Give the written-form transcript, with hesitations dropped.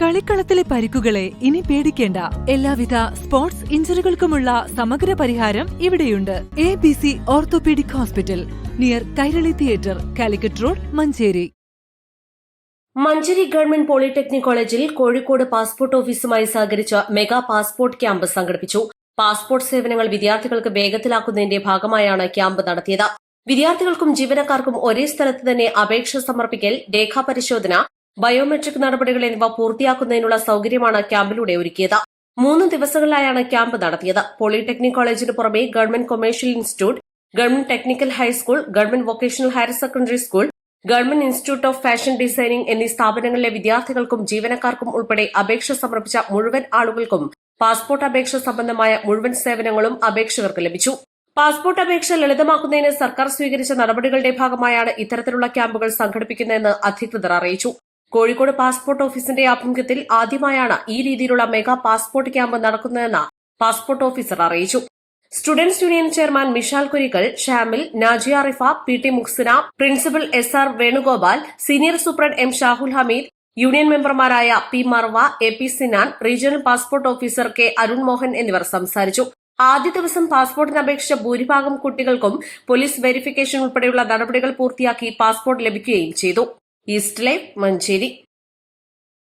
കളിക്കളത്തിലെ പരിക്കുകളെ ഇനി പേടിക്കേണ്ട. എല്ലാവിധ സ്പോർട്സ് ഇഞ്ചുറികൾക്കുമുള്ള സമഗ്ര പരിഹാരം ഇവിടെയുണ്ട്. ABC orthopaedic hospital, near Kairali theatre, Calicut road, Manjeri. Manjeri government polytechnic കോളേജിൽ കോഴിക്കോട് പാസ്പോർട്ട് ഓഫീസുമായി സഹകരിച്ച് മെഗാ പാസ്പോർട്ട് ക്യാമ്പ് സംഘടിപ്പിച്ചു. പാസ്പോർട്ട് സേവനങ്ങൾ വിദ്യാർത്ഥികൾക്ക് വേഗത്തിലാക്കുന്നതിന്റെ ഭാഗമായാണ് ക്യാമ്പ് നടത്തിയത്. വിദ്യാർത്ഥികൾക്കും ജീവനക്കാർക്കും ഒരേ സ്ഥലത്ത് തന്നെ അപേക്ഷ സമർപ്പിക്കൽ, രേഖാപരിശോധന, ബയോമെട്രിക് നടപടികൾ എന്നിവ പൂർത്തിയാക്കുന്നതിനുള്ള സൌകര്യമാണ് ക്യാമ്പിലൂടെ ഒരുക്കിയത്. 3 ദിവസങ്ങളിലായാണ് ക്യാമ്പ് നടത്തിയത്. പോളിടെക്നിക് കോളേജിന് പുറമെ government commercial institute, government technical high school, government vocational higher secondary school, government institute of fashion designing എന്നീ സ്ഥാപനങ്ങളിലെ വിദ്യാർത്ഥികൾക്കും ജീവനക്കാർക്കും ഉൾപ്പെടെ അപേക്ഷ സമർപ്പിച്ച മുഴുവൻ ആളുകൾക്കും പാസ്പോർട്ട് അപേക്ഷ സംബന്ധമായ മുഴുവൻ സേവനങ്ങളും അപേക്ഷകർക്ക് ലഭിച്ചു. പാസ്പോർട്ട് അപേക്ഷ ലളിതമാക്കുന്നതിന് സർക്കാർ സ്വീകരിച്ച നടപടികളുടെ ഭാഗമായാണ് ഇത്തരത്തിലുള്ള ക്യാമ്പുകൾ സംഘടിപ്പിക്കുന്നതെന്ന് അധികൃതർ അറിയിച്ചു. കോഴിക്കോട് പാസ്പോർട്ട് ഓഫീസിന്റെ ആഭിമുഖ്യത്തിൽ ആദ്യമായാണ് ഈ രീതിയിലുള്ള മെഗാ പാസ്പോർട്ട് ക്യാമ്പ് നടക്കുന്നതെന്ന് പാസ്പോർട്ട് ഓഫീസർ അറിയിച്ചു. Students union chairman Mishal Kurikkal, Shamil, Najiya Rifa, PT Muksina, principal SR Venugopal, senior superintendent M Shahul Hameed, union മെമ്പർമാരായ P Marva, AP Sinan, regional passport officer K Arun Mohan എന്നിവർ സംസാരിച്ചു. ആദ്യ ദിവസം പാസ്പോർട്ടിന് അപേക്ഷിച്ച ഭൂരിഭാഗം കുട്ടികൾക്കും പോലീസ് വെരിഫിക്കേഷൻ ഉൾപ്പെടെയുള്ള നടപടികൾ പൂർത്തിയാക്കി പാസ്പോർട്ട് ലഭിക്കുകയും ചെയ്തു. East live, Manjeri.